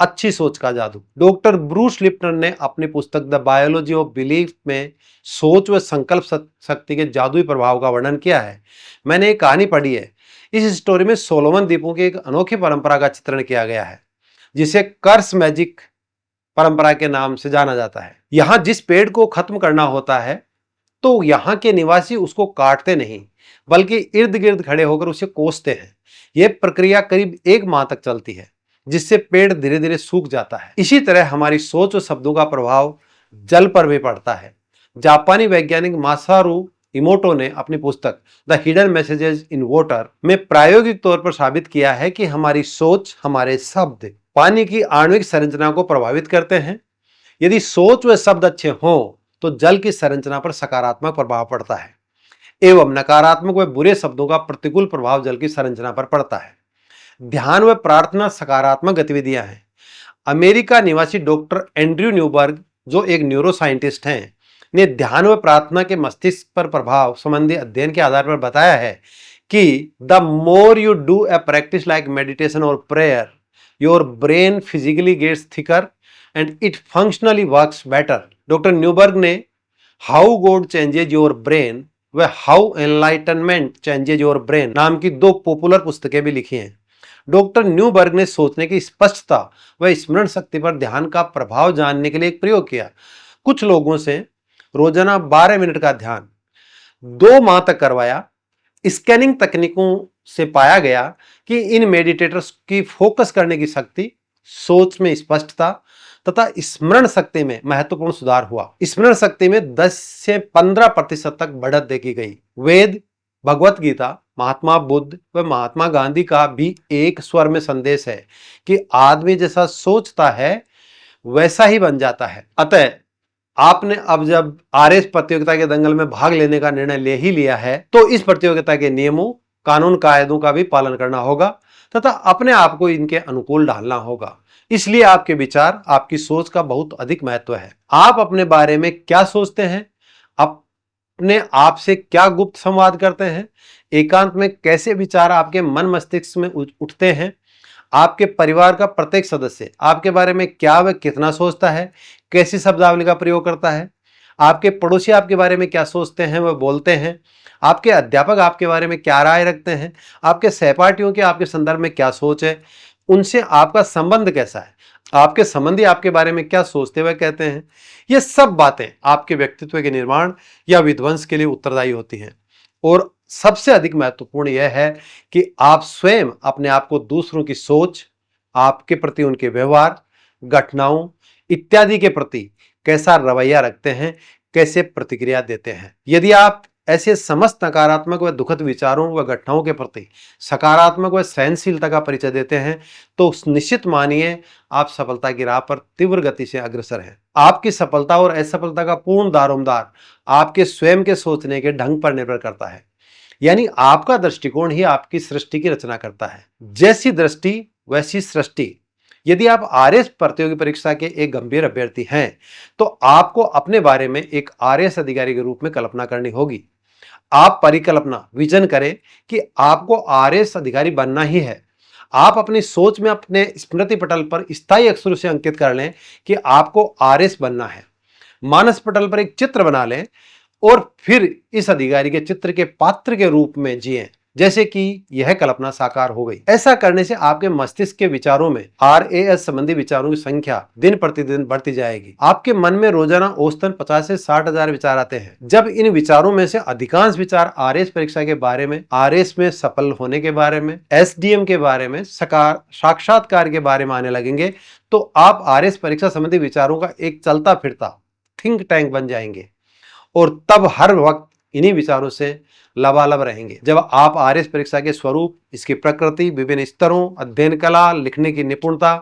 अच्छी सोच का जादू। डॉक्टर ब्रूस लिप्टन ने अपनी पुस्तक द बायोलॉजी ऑफ बिलीफ में सोच व संकल्प शक्ति के जादुई प्रभाव का वर्णन किया है। मैंने एक कहानी पढ़ी है। इस स्टोरी में सोलोमन द्वीपों की एक अनोखी परंपरा का चित्रण किया गया है, जिसे कर्स मैजिक परंपरा के नाम से जाना जाता है। यहाँ जिस पेड़ को खत्म करना होता है, तो यहाँ के निवासी उसको काटते नहीं, बल्कि इर्द गिर्द खड़े होकर उसे कोसते हैं। यह प्रक्रिया करीब 1 माह तक चलती है, जिससे पेड़ धीरे धीरे सूख जाता है। इसी तरह हमारी सोच और शब्दों का प्रभाव जल पर भी पड़ता है। जापानी वैज्ञानिक मासारू इमोटो ने अपनी पुस्तक the hidden messages in water में प्रायोगिक तौर पर साबित किया है कि हमारी सोच, हमारे शब्द पानी की आणविक संरचना को प्रभावित करते हैं। यदि सोच व शब्द अच्छे हों तो जल की संरचना पर सकारात्मक प्रभाव पड़ता है, एवं नकारात्मक व बुरे शब्दों का प्रतिकूल प्रभाव जल की संरचना पर पड़ता है। ध्यान व प्रार्थना सकारात्मक गतिविधियां हैं। अमेरिका निवासी डॉक्टर एंड्रयू न्यूबर्ग, जो एक न्यूरो साइंटिस्ट हैं, ने ध्यान व प्रार्थना के मस्तिष्क पर प्रभाव संबंधी अध्ययन के आधार पर बताया है कि the more you do a practice like meditation और prayer, your brain physically gets thicker and it functionally works better. Doctor Newberg ने how god changes your brain व how enlightenment changes your brain नाम की 2 popular पुस्तकें भी लिखी हैं। Doctor Newberg ने सोचने की स्पष्टता व स्मरण शक्ति पर ध्यान का प्रभाव जानने के लिए एक प्रयोग किया। कुछ लोगों से रोजाना 12 मिनट का ध्यान 2 माह तक करवाया। स्कैनिंग तकनीकों से पाया गया कि इन मेडिटेटर्स की फोकस करने की शक्ति, सोच में स्पष्टता तथा स्मरण शक्ति में महत्वपूर्ण सुधार हुआ। स्मरण शक्ति में 10 से 15% तक बढ़त देखी गई। वेद, भगवत गीता, महात्मा बुद्ध व महात्मा गांधी का भी एक स्वर में संदेश है कि आदमी जैसा सोचता है वैसा ही बन जाता है। अतः आपने अब जब आरएस प्रतियोगिता के दंगल में भाग लेने का निर्णय ले ही लिया है, तो इस प्रतियोगिता के नियमों, कानून कायदों का भी पालन करना होगा तथा अपने आप को इनके अनुकूल ढालना होगा। इसलिए आपके विचार, आपकी सोच का बहुत अधिक महत्व है। आप अपने बारे में क्या सोचते हैं? अपने आप से क्या गुप्त संवाद करते हैं? एकांत में कैसे विचार आपके मन मस्तिष्क में उठते हैं? आपके परिवार का प्रत्येक सदस्य आपके बारे में क्या व कितना सोचता है? कैसी शब्दावली का प्रयोग करता है? आपके पड़ोसी आपके बारे में क्या सोचते हैं व बोलते हैं? आपके अध्यापक आपके बारे में क्या राय रखते हैं? आपके सहपाठियों के आपके संदर्भ में क्या सोच है? उनसे आपका संबंध कैसा है? आपके संबंधी आपके बारे में क्या सोचते हुए कहते हैं? ये सब बातें आपके व्यक्तित्व के निर्माण या विध्वंस के लिए उत्तरदायी होती हैं। और सबसे अधिक महत्वपूर्ण यह है कि आप स्वयं अपने आप को दूसरों की सोच, आपके प्रति उनके व्यवहार, घटनाओं इत्यादि के प्रति कैसा रवैया रखते हैं, कैसे प्रतिक्रिया देते हैं। यदि आप ऐसे समस्त नकारात्मक व दुखद विचारों व घटनाओं के प्रति सकारात्मक व सहनशीलता का परिचय देते हैं, तो निश्चित मानिए आप सफलता की राह पर तीव्र गति से अग्रसर हैं। आपकी सफलता और असफलता का पूर्ण दारोमदार आपके स्वयं के सोचने के ढंग पर निर्भर करता है। यानी आपका दृष्टिकोण ही आपकी सृष्टि की रचना करता है। जैसी दृष्टि वैसी सृष्टि। यदि आप आरएस प्रतियोगी परीक्षा के एक गंभीर अभ्यर्थी हैं, तो आपको अपने बारे में एक आरएस अधिकारी के रूप में कल्पना करनी होगी। आप परिकल्पना, विजन करें कि आपको आरएस अधिकारी बनना ही है। आप अपनी सोच में अपने स्मृति पटल पर स्थायी अक्षरों से अंकित कर लें कि आपको आरएस बनना है। मानस पटल पर एक चित्र बना लें और फिर इस अधिकारी के चित्र के पात्र के रूप में जिएं, जैसे कि यह कल्पना साकार हो गई। ऐसा करने से आपके मस्तिष्क के विचारों में आरएएस संबंधी विचारों की संख्या दिन प्रतिदिन बढ़ती जाएगी। आपके मन में रोजाना औसतन 50 से 60 हजार विचार आते हैं। जब इन विचारों में से अधिकांश विचार आरएएस परीक्षा के बारे में, आरएएस में सफल होने के बारे में, एसडीएम के बारे में, साक्षात्कार के बारे में आने लगेंगे, तो आप आरएएस परीक्षा संबंधी विचारों का एक चलता फिरता थिंक टैंक बन जाएंगे और तब हर वक्त इन्हीं विचारों से लबालब रहेंगे। जब आप आरएएस परीक्षा के स्वरूप, इसकी प्रकृति, विभिन्न स्तरों, अध्ययन कला, लिखने की निपुणता,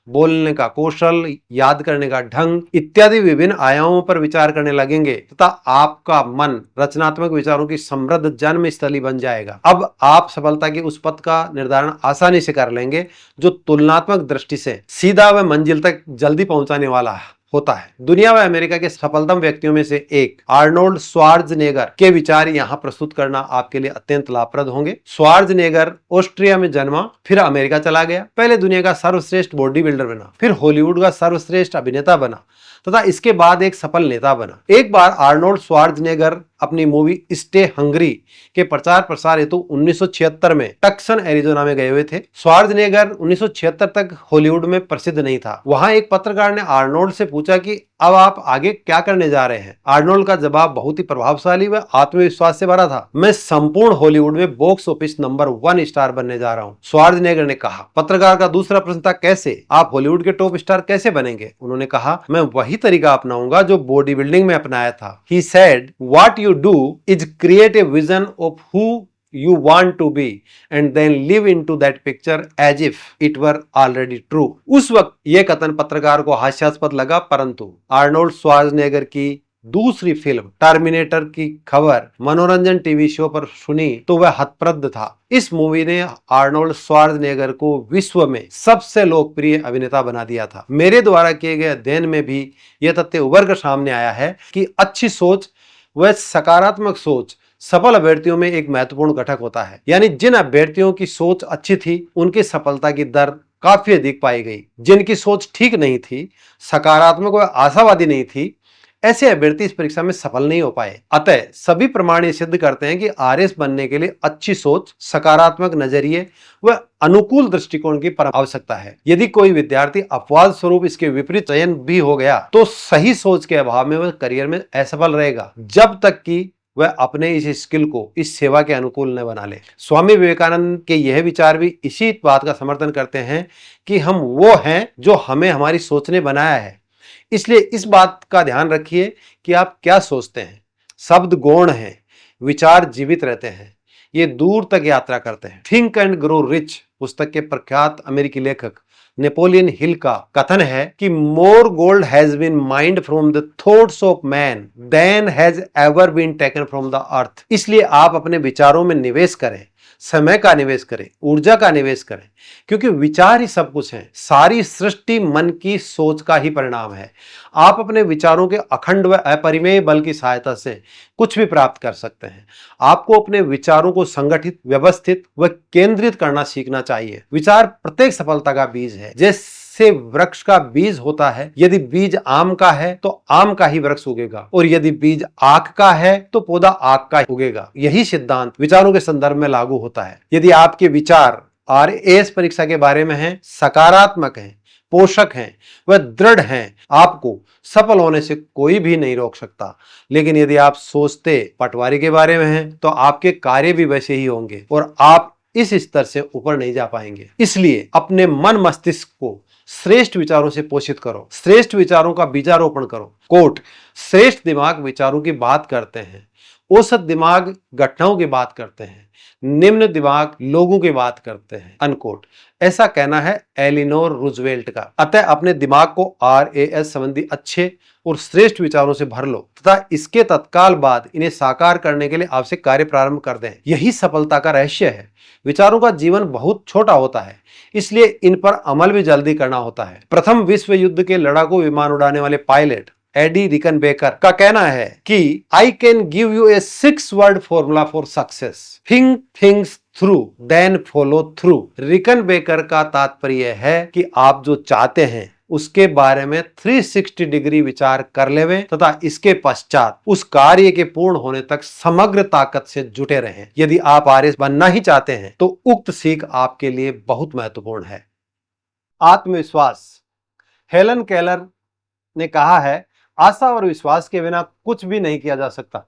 बोलने का कौशल, याद करने का ढंग इत्यादि विभिन्न आयामों पर विचार करने लगेंगे तथा आपका मन रचनात्मक विचारों की समृद्ध जन्म स्थली बन जाएगा। अब आप सफलता के उस पथ का निर्धारण आसानी से कर लेंगे जो तुलनात्मक दृष्टि से सीधा व मंजिल तक जल्दी पहुंचाने वाला होता है। दुनिया व अमेरिका के सफलतम व्यक्तियों में से एक आर्नोल्ड श्वार्ज़नेगर के विचार यहाँ प्रस्तुत करना आपके लिए अत्यंत लाभप्रद होंगे। श्वार्ज़नेगर ऑस्ट्रिया में जन्मा, फिर अमेरिका चला गया, पहले दुनिया का सर्वश्रेष्ठ बॉडी बिल्डर बना, फिर हॉलीवुड का सर्वश्रेष्ठ अभिनेता बना तथा इसके बाद एक सफल नेता बना। एक बार आर्नोल्ड श्वार्ज़नेगर अपनी मूवी स्टे हंग्री के प्रचार प्रसार हेतु 1976 में टक्सन एरिजोना में गए हुए थे। श्वार्ज़नेगर 1976 तक हॉलीवुड में प्रसिद्ध नहीं था। वहां एक पत्रकार ने आर्नोल्ड से पूछा कि अब आप आगे क्या करने जा रहे हैं। आर्नोल्ड का जवाब बहुत ही प्रभावशाली व आत्मविश्वास से भरा था। मैं संपूर्ण हॉलीवुड में बॉक्स ऑफिस नंबर 1 स्टार बनने जा रहा हूं, श्वार्ज़नेगर ने कहा। पत्रकार का दूसरा प्रश्न था, कैसे? आप हॉलीवुड के टॉप स्टार कैसे बनेंगे? उन्होंने कहा, मैं वही तरीका अपनाऊंगा जो बॉडी बिल्डिंग में अपनाया था। He said, what you do is create a vision of who you want to be and then live into that picture as if it were already true। उस वक्त यह कथन पत्रकार को हास्यास्पद लगा, परंतु आर्नोल्ड श्वार्ज़नेगर की दूसरी फिल्म टर्मिनेटर की खबर मनोरंजन टीवी शो पर सुनी तो वह हतप्रद था। इस मूवी ने आर्नोल्ड श्वार्ज़नेगर को विश्व में सबसे लोकप्रिय अभिनेता बना दिया था। मेरे द्वारा किए गए अध्ययन में भी यह तथ्य उभर कर सामने आया है कि अच्छी सोच व सकारात्मक सोच सफल अभ्यर्थियों में एक महत्वपूर्ण घटक होता है। यानी जिन अभ्यर्थियों की सोच अच्छी थी उनकी सफलता की दर काफी अधिक पाई गई। जिनकी सोच ठीक नहीं थी, सकारात्मक व आशावादी नहीं थी, ऐसे अभ्यर्थी इस परीक्षा में सफल नहीं हो पाए। अतः सभी प्रमाण ये सिद्ध करते हैं कि आरएस बनने के लिए अच्छी सोच, सकारात्मक नजरिए व अनुकूल दृष्टिकोण की आवश्यकता है। यदि कोई विद्यार्थी अपवाद स्वरूप इसके विपरीत चयन भी हो गया तो सही सोच के अभाव में वह करियर में असफल रहेगा, जब तक कि वह अपने इस स्किल को इस सेवा के अनुकूल न बना ले। स्वामी विवेकानंद के यह विचार भी इसी बात का समर्थन करते हैं कि हम वो हैं जो हमें हमारी सोच ने बनाया है। इसलिए इस बात का ध्यान रखिए कि आप क्या सोचते हैं। शब्द गौण हैं, विचार जीवित रहते हैं, ये दूर तक यात्रा करते हैं। थिंक एंड ग्रो रिच पुस्तक के प्रख्यात अमेरिकी लेखक नेपोलियन हिल का कथन है कि more gold has been mined from the thoughts of man than has ever been taken from the earth. इसलिए आप अपने विचारों में निवेश करें, समय का निवेश करें, ऊर्जा का निवेश करें, क्योंकि विचार ही सब कुछ है। सारी सृष्टि मन की सोच का ही परिणाम है। आप अपने विचारों के अखंड व अपरिमेय बल की सहायता से कुछ भी प्राप्त कर सकते हैं। आपको अपने विचारों को संगठित, व्यवस्थित व केंद्रित करना सीखना चाहिए। विचार प्रत्येक सफलता का बीज है। जैसे वृक्ष का बीज होता है, यदि बीज आम का है तो आम का ही वृक्ष उगेगा, और यदि बीज आक का है तो पौधा आक का उगेगा। यही सिद्धांत विचारों के संदर्भ में लागू होता है। यदि आपके विचार आरएएस परीक्षा के बारे में हैं, सकारात्मक हैं, पोषक हैं, वह दृढ़ हैं, आपको सफल होने से कोई भी नहीं रोक सकता। लेकिन यदि आप सोचते पटवारी के बारे में हैं तो आपके कार्य भी वैसे ही होंगे और आप इस स्तर से ऊपर नहीं जा पाएंगे। इसलिए अपने मन मस्तिष्क को श्रेष्ठ विचारों से पोषित करो, श्रेष्ठ विचारों का बीजारोपण करो। कोट, श्रेष्ठ दिमाग विचारों की बात करते हैं, औसत दिमाग घटनाओं की बात करते हैं, निम्न दिमाग लोगों की बात करते हैं। अनकोट। ऐसा कहना है एलिनोर रूजवेल्ट का। अतः अपने दिमाग को आरएएस संबंधी अच्छे और श्रेष्ठ विचारों से भर लो तथा इसके तत्काल बाद इन्हें साकार करने के लिए आवश्यक कार्य प्रारंभ कर दें। यही सफलता का रहस्य है। विचारों का जीवन बहुत छोटा होता है, इसलिए इन पर अमल भी जल्दी करना होता है। प्रथम विश्व युद्ध के लड़ाकू विमान उड़ाने वाले पायलट एडी रिकनबेकर का कहना है कि I can give you a 6 word formula for success, think things through then follow through. Rickenbacker का तात्पर्य है कि आप जो चाहते हैं उसके बारे में 360 डिग्री विचार कर लेवें तथा इसके पश्चात उस कार्य के पूर्ण होने तक समग्र ताकत से जुटे रहें। यदि आप आरएस बनना ही चाहते हैं तो उक्त सीख आपके लिए बहुत महत्वपूर्ण है। आत्मविश्वास। हेलन केलर ने कहा है, आशा और विश्वास के बिना कुछ भी नहीं किया जा सकता।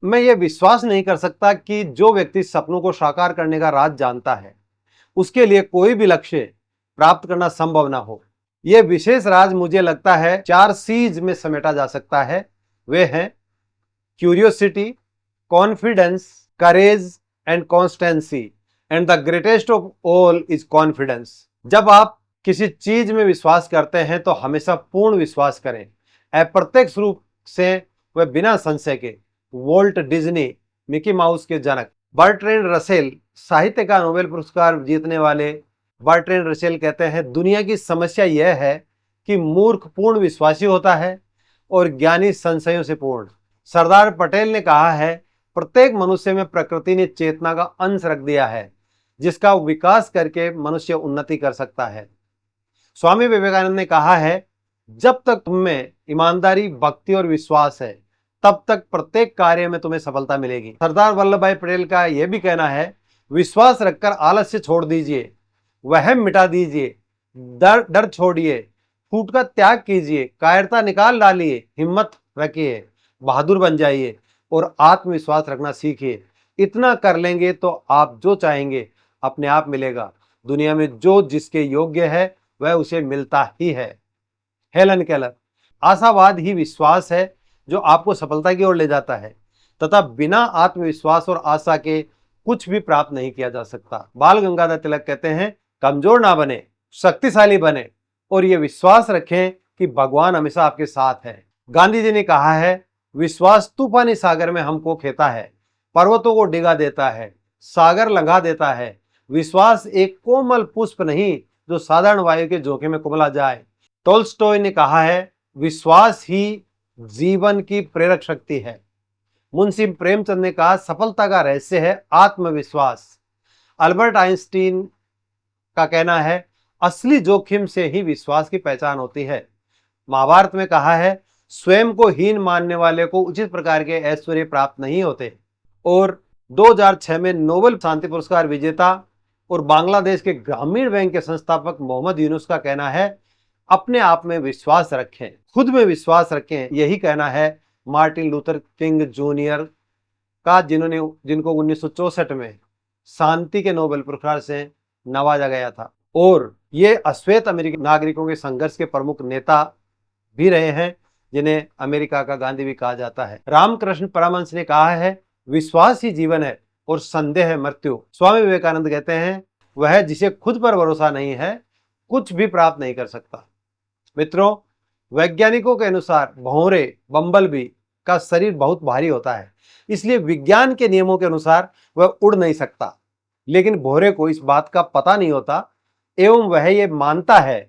मैं ये विश्वास नहीं कर सकता कि जो व्यक्ति सपनों को साकार करने का राज जानता है उसके लिए कोई भी लक्ष्य प्राप्त करना संभव ना हो। यह विशेष राज मुझे लगता है 4 C's में समेटा जा सकता है। वे हैं curiosity, confidence, courage and constituency, and the greatest of all is confidence. जब आप किसी चीज में विश्वास करते हैं तो हमेशा पूर्ण विश्वास करें। अप्रत्यक्ष रूप से वह बिना संशय के वॉल्ट डिज्नी, मिकी माउस के जनक बर्ट्रैंड रसेल, साहित्य का नोबेल पुरस्कार जीतने वाले बर्ट्रैंड रसेल कहते हैं, दुनिया की समस्या यह है कि मूर्ख पूर्ण विश्वासी होता है और ज्ञानी संशयों से पूर्ण। सरदार पटेल ने कहा है, प्रत्येक मनुष्य में प्रकृति ने चेतना का अंश रख दिया है, जिसका विकास करके मनुष्य उन्नति कर सकता है। स्वामी विवेकानंद ने कहा है, जब तक तुम में ईमानदारी, भक्ति और विश्वास है, तब तक प्रत्येक कार्य में तुम्हें सफलता मिलेगी। सरदार वल्लभ भाई पटेल का यह भी कहना है, विश्वास रखकर आलस्य छोड़ दीजिए, वहम मिटा दीजिए, डर छोड़िए, फूट का त्याग कीजिए, कायरता निकाल डालिए, हिम्मत रखिए, बहादुर बन जाइए और आत्मविश्वास रखना सीखिए। इतना कर लेंगे तो आप जो चाहेंगे अपने आप मिलेगा। दुनिया में जो जिसके योग्य है वह उसे मिलता ही है। Helen Keller. आशावाद ही विश्वास है जो आपको सफलता की ओर ले जाता है, तथा बिना आत्मविश्वास और आशा के कुछ भी प्राप्त नहीं किया जा सकता। बाल गंगाधर तिलक कहते हैं, कमजोर ना बने, शक्तिशाली बने और ये विश्वास रखें कि भगवान हमेशा आपके साथ है। गांधी जी ने कहा है, विश्वास तूफानी सागर में हमको खेता है, पर्वतों को डिगा देता है, सागर लंघा देता है। विश्वास एक कोमल पुष्प नहीं जो साधारण वायु के झोंके में कुमला जाए। टोल्स्टॉय ने कहा है, विश्वास ही जीवन की प्रेरक शक्ति है। मुंशी प्रेमचंद ने कहा, सफलता का रहस्य है आत्मविश्वास। अल्बर्ट आइंस्टीन का कहना है, असली जोखिम से ही विश्वास की पहचान होती है। महाभारत में कहा है, स्वयं को हीन मानने वाले को उचित प्रकार के ऐश्वर्य प्राप्त नहीं होते। और 2006 में नोबेल शांति पुरस्कार विजेता और बांग्लादेश के ग्रामीण बैंक के संस्थापक मोहम्मद यूनुस का कहना है, अपने आप में विश्वास रखें, खुद में विश्वास रखें। यही कहना है मार्टिन लूथर किंग जूनियर का, जिनको 1964 में शांति के नोबेल पुरस्कार से नवाजा गया था और ये अश्वेत अमेरिकी नागरिकों के संघर्ष के प्रमुख नेता भी रहे हैं, जिन्हें अमेरिका का गांधी भी कहा जाता है। रामकृष्ण परमहंस ने कहा है, विश्वास ही जीवन है और संदेह है मृत्यु। स्वामी विवेकानंद कहते हैं, वह जिसे खुद पर भरोसा नहीं है कुछ भी प्राप्त नहीं कर सकता। मित्रों, वैज्ञानिकों के अनुसार भौरे बम्बलबी का शरीर बहुत भारी होता है, इसलिए विज्ञान के नियमों के अनुसार वह उड़ नहीं सकता। लेकिन भौरे को इस बात का पता नहीं होता एवं वह ये मानता है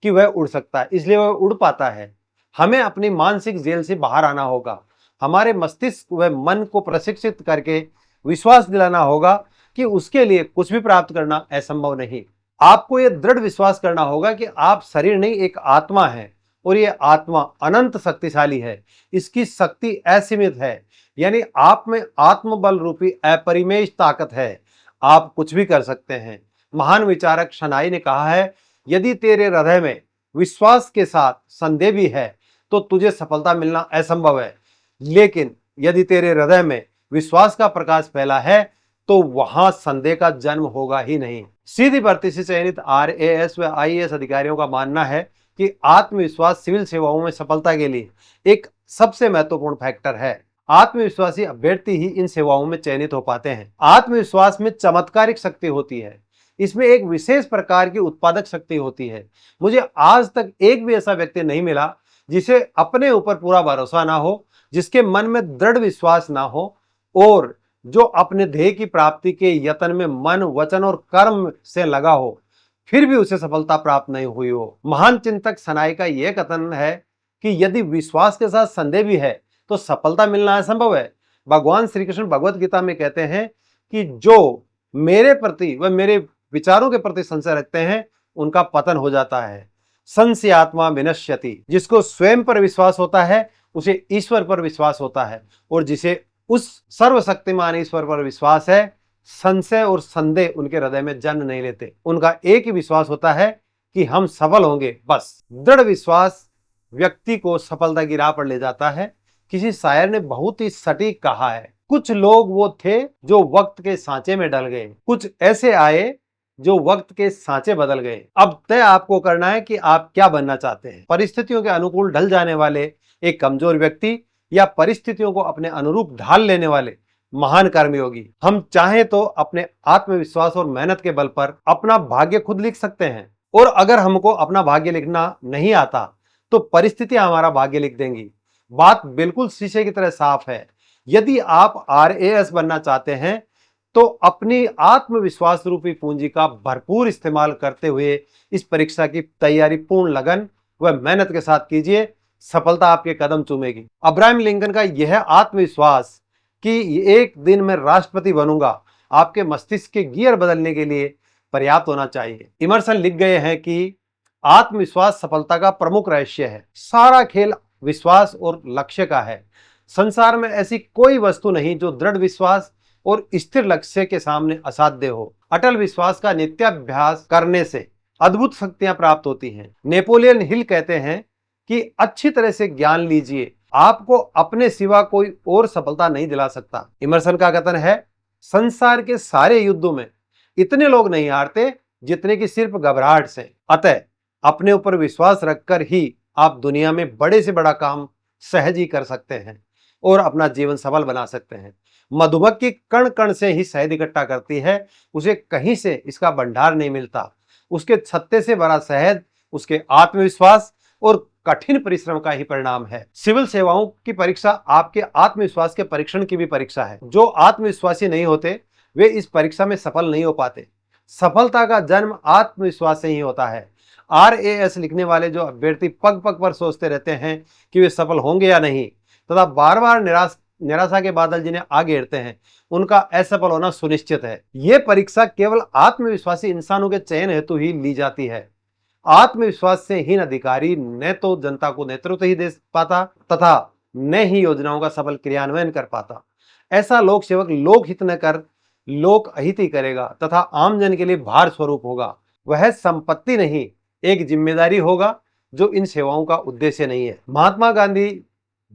कि वह उड़ सकता है, इसलिए वह उड़ पाता है। हमें अपनी मानसिक जेल से बाहर आना होगा। हमारे मस्तिष्क व मन को प्रशिक्षित करके विश्वास दिलाना होगा कि उसके लिए कुछ भी प्राप्त करना असंभव नहीं। आपको यह दृढ़ विश्वास करना होगा कि आप शरीर नहीं, एक आत्मा है और यह आत्मा अनंत शक्तिशाली है। इसकी शक्ति असीमित है, यानी आप में आत्मबल रूपी अपरिमेय ताकत है। आप कुछ भी कर सकते हैं। महान विचारक शनाई ने कहा है, यदि तेरे हृदय में विश्वास के साथ संदेह भी है तो तुझे सफलता मिलना असंभव है, लेकिन यदि तेरे हृदय में विश्वास का प्रकाश फैला है तो वहां संदेह का जन्म होगा ही नहीं। सीधी भर्ती से चयनित RAS व IAS अधिकारियों का मानना है कि आत्मविश्वास सिविल सेवाओं में सफलता के लिए एक सबसे महत्वपूर्ण फैक्टर है। आत्मविश्वासी अभ्यर्थी ही इन सेवाओं में चयनित हो पाते हैं। आत्मविश्वास में चमत्कारिक शक्ति होती है, इसमें एक विशेष प्रकार की उत्पादक शक्ति होती है। मुझे आज तक एक भी ऐसा व्यक्ति नहीं मिला जिसे अपने ऊपर पूरा भरोसा ना हो, जिसके मन में दृढ़ विश्वास ना हो और जो अपने ध्येय की प्राप्ति के यत्न में मन, वचन और कर्म से लगा हो, फिर भी उसे सफलता प्राप्त नहीं हुई हो। महान चिंतक सनाई का यह कथन है कि यदि विश्वास के साथ संदेह भी है तो सफलता मिलना असंभव है। भगवान श्री कृष्ण भगवत गीता में कहते हैं कि जो मेरे प्रति व मेरे विचारों के प्रति संशय रखते हैं उनका पतन हो जाता है। संशयात्मा विनश्यति। जिसको स्वयं पर विश्वास होता है उसे ईश्वर पर विश्वास होता है, और जिसे उस सर्वशक्तिमान ईश्वर पर विश्वास है, संशय और संदेह उनके हृदय में जन्म नहीं लेते। उनका एक ही विश्वास होता है कि हम सफल होंगे, बस। दृढ़ विश्वास व्यक्ति को सफलता की राह पर ले जाता है। किसी शायर ने बहुत ही सटीक कहा है, कुछ लोग वो थे जो वक्त के सांचे में डल गए, कुछ ऐसे आए जो वक्त के सांचे बदल गए। अब तय आपको करना है कि आप क्या बनना चाहते हैं। परिस्थितियों के अनुकूल ढल जाने वाले एक कमजोर व्यक्ति या परिस्थितियों को अपने अनुरूप ढाल लेने वाले महान कर्मयोगी। हम चाहें तो अपने आत्मविश्वास और मेहनत के बल पर अपना भाग्य खुद लिख सकते हैं, और अगर हमको अपना भाग्य लिखना नहीं आता तो परिस्थितियां हमारा भाग्य लिख देंगी। बात बिल्कुल शीशे की तरह साफ है। यदि आप RAS बनना चाहते हैं तो अपनी आत्मविश्वास रूपी पूंजी का भरपूर इस्तेमाल करते हुए इस परीक्षा की तैयारी पूर्ण लगन वह मेहनत के साथ कीजिए, सफलता आपके कदम चूमेगी। अब्राहम लिंकन का यह आत्मविश्वास कि एक दिन मैं राष्ट्रपति बनूंगा आपके मस्तिष्क के गियर बदलने के लिए पर्याप्त होना चाहिए। इमर्सन लिख गए हैं कि आत्मविश्वास सफलता का प्रमुख रहस्य है। सारा खेल विश्वास और लक्ष्य का है। संसार में ऐसी कोई वस्तु नहीं जो दृढ़ विश्वास और स्थिर लक्ष्य के सामने असाध्य हो। अटल विश्वास का नित्याभ्यास करने से अद्भुत शक्तियां प्राप्त होती हैं। नेपोलियन हिल कहते हैं कि अच्छी तरह से ज्ञान लीजिए, आपको अपने सिवा कोई और सफलता नहीं दिला सकता। इमर्सन का कथन है, संसार के सारे युद्धों में इतने लोग नहीं हारते जितने की सिर्फ घबराहट से। अतः अपने ऊपर विश्वास रखकर ही आप दुनिया में बड़े से बड़ा काम सहज ही कर सकते हैं और अपना जीवन सफल बना सकते हैं। मधुमक्खी कण कण से ही शहद इकट्ठा करती है, उसे कहीं से इसका भंडार नहीं मिलता। उसके छत्ते से भरा शहद उसके आत्मविश्वास और कठिन परिश्रम का ही परिणाम है। सिविल सेवाओं की परीक्षा आपके आत्मविश्वास के परीक्षण की भी परीक्षा है। जो आत्मविश्वासी नहीं होते वे इस परीक्षा में सफल नहीं हो पाते। सफलता का जन्म आत्मविश्वास से ही होता है। RAS लिखने वाले जो अभ्यर्थी पग पग पर सोचते रहते हैं कि वे सफल होंगे या नहीं, तथा बार बार निराशा के बादल जिन्हें आ घेरते हैं, उनका असफल होना सुनिश्चित है। ये परीक्षा केवल आत्मविश्वासी इंसानों के चयन हेतु ही ली जाती है। आत्मविश्वास से हीन अधिकारी न तो जनता को नेतृत्व ही दे पाता तथा न ही योजनाओं का सफल क्रियान्वयन कर पाता। ऐसा लोक सेवक लोक हित न कर लोक अहित ही करेगा तथा आम जन के लिए भार स्वरूप होगा। वह संपत्ति नहीं, एक जिम्मेदारी होगा जो इन सेवाओं का उद्देश्य नहीं है। महात्मा गांधी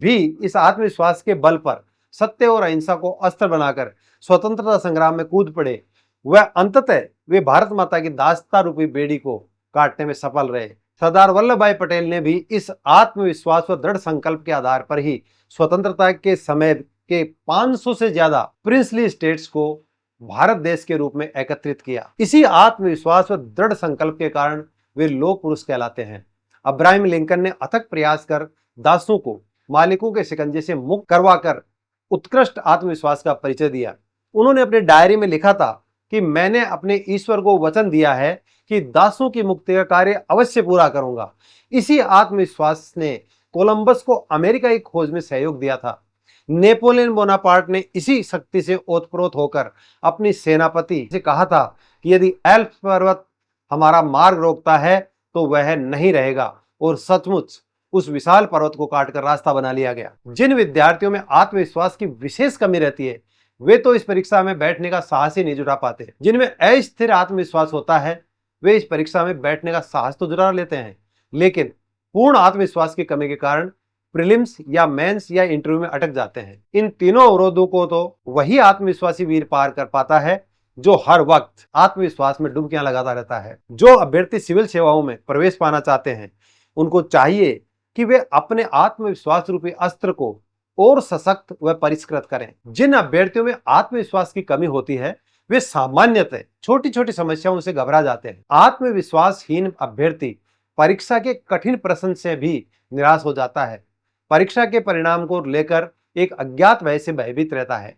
भी इस आत्मविश्वास के बल पर सत्य और अहिंसा को अस्त्र बनाकर स्वतंत्रता संग्राम में कूद पड़े। वह अंततः वे भारत माता की दास्ता रूपी बेड़ी को काटने में सफल रहे। सरदार वल्लभ भाई पटेल ने भी इस आत्मविश्वास व दृढ़ संकल्प के आधार पर ही स्वतंत्रता के समय के 500 से ज्यादा प्रिंसली स्टेट्स को भारत देश के रूप में एकत्रित किया। इसी आत्मविश्वास व दृढ़ संकल्प के कारण वे लोक पुरुष कहलाते हैं। अब्राहम लिंकन ने अथक प्रयास कर दासों को मालिकों के शिकंजे से मुक्त करवाकर उत्कृष्ट आत्मविश्वास का परिचय दिया। उन्होंने अपने डायरी में लिखा था कि मैंने अपने ईश्वर को वचन दिया है कि दासों की मुक्ति का कार्य अवश्य पूरा करूंगा। इसी आत्मविश्वास ने कोलंबस को अमेरिका की खोज में सहयोग दिया था। नेपोलियन बोनापार्ट ने इसी शक्ति से ओतप्रोत होकर अपनी सेनापति से कहा था कि यदि एल्प्स पर्वत हमारा मार्ग रोकता है तो वह नहीं रहेगा, और सचमुच उस विशाल पर्वत को काटकर रास्ता बना लिया गया। जिन विद्यार्थियों में आत्मविश्वास की विशेष कमी रहती है वे तो इस परीक्षा में बैठने का साहस ही नहीं जुटा पाते। जिनमें अस्थिर आत्मविश्वास होता है वे इस परीक्षा में बैठने का साहस तो जुटा लेते हैं, लेकिन पूर्ण आत्मविश्वास की कमी के कारण प्रीलिम्स या मेंस या इंटरव्यू में अटक जाते हैं। इन तीनों अवरोधों को तो वही आत्मविश्वासी वीर पार कर पाता है जो हर वक्त आत्मविश्वास में डुबकियां लगाता रहता है। जो अभ्यर्थी सिविल सेवाओं में प्रवेश पाना चाहते हैं उनको चाहिए कि वे अपने आत्मविश्वास रूपी अस्त्र को और सशक्त व परिष्कृत करें। जिन अभ्यर्थियों में आत्मविश्वास की कमी होती है वे सामान्यतः छोटी छोटी समस्याओं से घबरा जाते हैं। आत्मविश्वासहीन अभ्यर्थी परीक्षा के कठिन प्रश्न से भी निराश हो जाता है। परीक्षा के परिणाम को लेकर एक अज्ञात भय से भयभीत रहता है।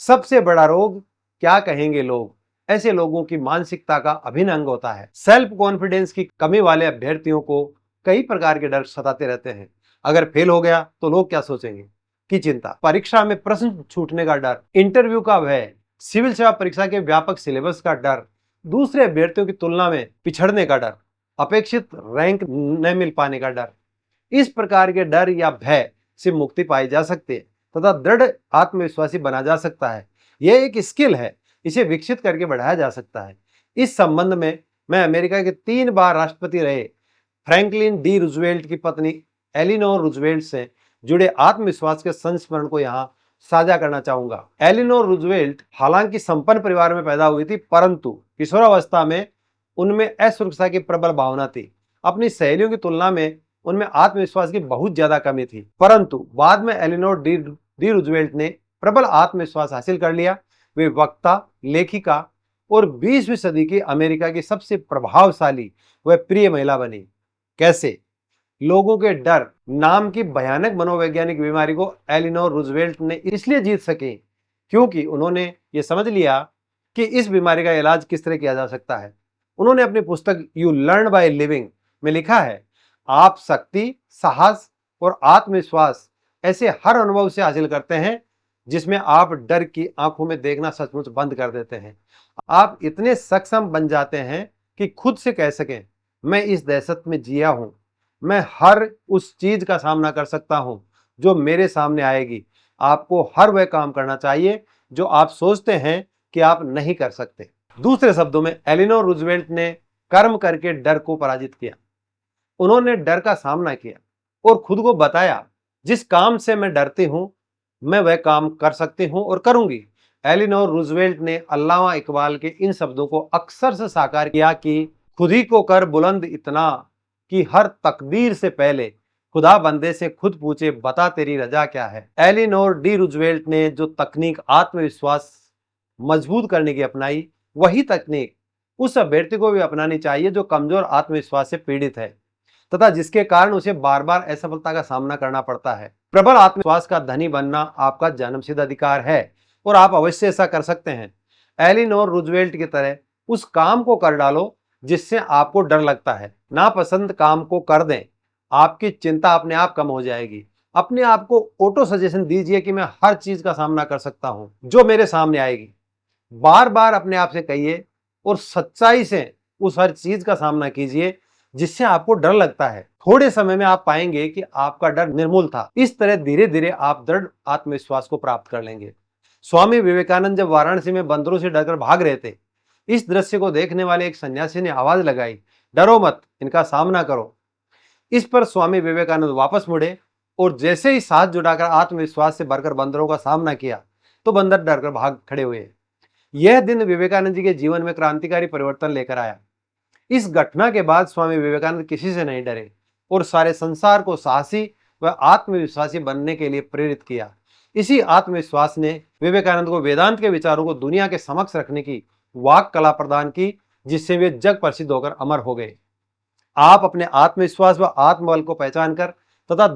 सबसे बड़ा रोग क्या कहेंगे लोग, ऐसे लोगों की मानसिकता का अभिन्न अंग होता है। सेल्फ कॉन्फिडेंस की कमी वाले अभ्यर्थियों को कई प्रकार के डर सताते रहते हैं। अगर फेल हो गया तो लोग क्या सोचेंगे की चिंता, परीक्षा में प्रश्न छूटने का डर, इंटरव्यू का भय, सिविल सेवा परीक्षा के व्यापक सिलेबस का डर, दूसरे अभ्यर्थियों की तुलना में पिछड़ने का डर, अपेक्षित रैंक न मिल पाने का डर। इस प्रकार के डर या भय से मुक्ति पाई जा सकती है तथा दृढ़ आत्मविश्वासी बना जा सकता है। यह एक स्किल है, इसे विकसित करके बढ़ाया जा सकता है। इस संबंध में मैं अमेरिका के 3 बार राष्ट्रपति रहे फ्रैंकलिन डी रूजवेल्ट की पत्नी एलिनोर रूजवेल्ट से जुड़े आत्मविश्वास के संस्मरण को यहाँ साझा करना चाहूंगा। एलिनोर रूजवेल्ट हालांकि संपन्न परिवार में पैदा हुई थी, परंतु किशोरावस्था में उनमें असुरक्षा की प्रबल भावना थी। अपनी सहेलियों की तुलना में उनमें आत्मविश्वास की बहुत ज्यादा कमी थी, परंतु बाद में एलिनोर डी रूजवेल्ट ने प्रबल आत्मविश्वास हासिल कर लिया। वे वक्ता, लेखिका और 20वीं सदी की अमेरिका की सबसे प्रभावशाली व प्रिय महिला बनी। कैसे? लोगों के डर नाम की भयानक मनोवैज्ञानिक बीमारी को एलिनोर रूजवेल्ट ने इसलिए जीत सके क्योंकि उन्होंने ये समझ लिया कि इस बीमारी का इलाज किस तरह किया जा सकता है। उन्होंने अपनी पुस्तक यू लर्न बाय लिविंग में लिखा है, आप शक्ति, साहस और आत्मविश्वास ऐसे हर अनुभव से हासिल करते हैं जिसमें आप डर की आंखों में देखना सचमुच बंद कर देते हैं। आप इतने सक्षम बन जाते हैं कि खुद से कह सकें, मैं इस दहशत में जिया हूं, मैं हर उस चीज का सामना कर सकता हूं जो मेरे सामने आएगी। आपको हर वह काम करना चाहिए जो आप सोचते हैं कि आप नहीं कर सकते। दूसरे शब्दों में एलिनोर रूजवेल्ट ने कर्म करके डर को पराजित किया। उन्होंने डर का सामना किया और खुद को बताया, जिस काम से मैं डरती हूं मैं वह काम कर सकती हूं और करूंगी। एलिनोर रूजवेल्ट ने अल्लामा इकबाल के इन शब्दों को अक्सर से साकार किया कि खुद ही को कर बुलंद इतना कि हर तकदीर से पहले खुदा बंदे से खुद पूछे, बता तेरी रजा क्या है। एलिनोर डी रूजवेल्ट ने जो तकनीक आत्मविश्वास मजबूत करने की अपनाई, वही तकनीक उस अभ्यर्थी को भी अपनानी चाहिए जो कमजोर आत्मविश्वास से पीड़ित है तथा जिसके कारण उसे बार बार असफलता का सामना करना पड़ता है। प्रबल आत्मविश्वास का धनी बनना आपका जन्मसिद्ध अधिकार है और आप अवश्य ऐसा कर सकते हैं। एलिनोर रूजवेल्ट की तरह उस काम को कर डालो जिससे आपको डर लगता है। नापसंद काम को कर दें, आपकी चिंता अपने आप कम हो जाएगी। अपने आप को ऑटो सजेशन दीजिए कि मैं हर चीज का सामना कर सकता हूं जो मेरे सामने आएगी। बार बार अपने आप से कहिए और सच्चाई से उस हर चीज का सामना कीजिए जिससे आपको डर लगता है। थोड़े समय में आप पाएंगे कि आपका डर निर्मूल था। इस तरह धीरे धीरे आप दृढ़ आत्मविश्वास को प्राप्त कर लेंगे। स्वामी विवेकानंद जब वाराणसी में बंदरों से डरकर भाग रहे थे, इस दृश्य को देखने वाले एक सन्यासी ने आवाज लगाई, डरो मत, इनका सामना करो। इस पर स्वामी विवेकानंद वापस मुड़े और जैसे ही साथ जुटाकर आत्मविश्वास से भरकर बंदरों का सामना किया तो बंदर डरकर भाग खड़े हुए। यह दिन विवेकानंद जी के जीवन में क्रांतिकारी परिवर्तन लेकर आया। इस घटना के बाद स्वामी विवेकानंद किसी से नहीं डरे और सारे संसार को साहसी व आत्मविश्वासी बनने के लिए प्रेरित किया। इसी आत्मविश्वास ने विवेकानंद को वेदांत के विचारों को दुनिया के समक्ष रखने की वाक कला प्रदान की, जिससे वे जग प्रसिद्ध होकर अमर हो गए। आप अपने आत्मविश्वास व आत्मबल को पहचान कर तथा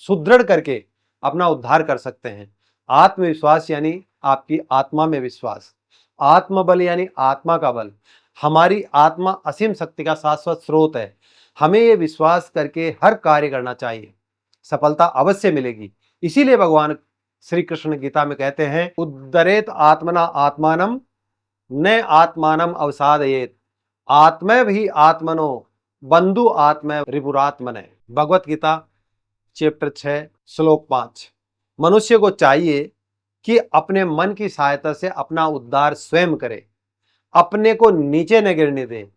सुदृढ़ करके अपना उद्धार कर सकते हैं। आत्मविश्वास यानी आपकी आत्मा में विश्वास, आत्मबल यानी आत्मा का बल। हमारी आत्मा असीम शक्ति का शाश्वत स्रोत है। हमें यह विश्वास करके हर कार्य करना चाहिए, सफलता अवश्य मिलेगी। इसीलिए भगवान श्री कृष्ण गीता में कहते हैं, उद्धरेत आत्मना आत्मानम न आत्मानम अवसादयेत, आत्मै भी आत्मनो बंधु आत्मै रिपुरात्मने। भगवत गीता चैप्टर 6 श्लोक 5। मनुष्य को चाहिए कि अपने मन की सहायता से अपना उद्धार स्वयं करे, अपने को नीचे न गिरने दे।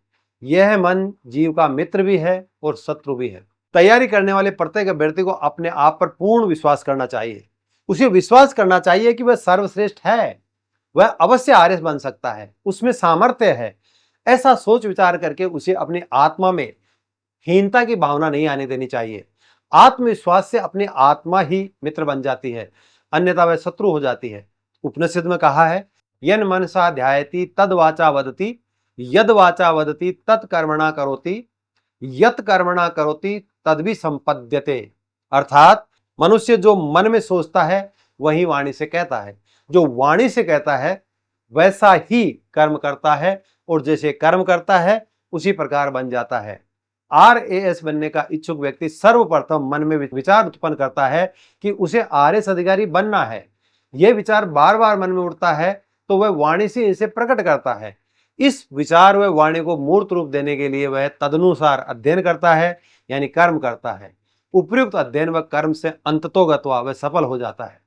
यह मन जीव का मित्र भी है और शत्रु भी है। तैयारी करने वाले प्रत्येक अभ्यर्थी को अपने आप पर पूर्ण विश्वास करना चाहिए। उसे विश्वास करना चाहिए कि वह सर्वश्रेष्ठ है, वह अवश्य आर्य बन सकता है, उसमें सामर्थ्य है। ऐसा सोच विचार करके उसे अपनी आत्मा में हीनता की भावना नहीं आने देनी चाहिए। आत्मविश्वास से अपनी आत्मा ही मित्र बन जाती है, अन्यथा वह शत्रु हो जाती है। उपनिषद में कहा है, यन मनसा ध्यायति तद वाचा वदति, यद वाचा वदति तत् कर्मणा करोति, यत कर्मणा करोति तद भी संपद्यते। अर्थात मनुष्य जो मन में सोचता है वही वाणी से कहता है, जो वाणी से कहता है वैसा ही कर्म करता है और जैसे कर्म करता है उसी प्रकार बन जाता है। RAS बनने का इच्छुक व्यक्ति सर्वप्रथम मन में विचार उत्पन्न करता है कि उसे RAS अधिकारी बनना है। यह विचार बार बार मन में उठता है तो वह वाणी से इसे प्रकट करता है। इस विचार व वाणी को मूर्त रूप देने के लिए वह तदनुसार अध्ययन करता है, यानी कर्म करता है। उपयुक्त अध्ययन व कर्म से अंततोगत्वा वह सफल हो जाता है।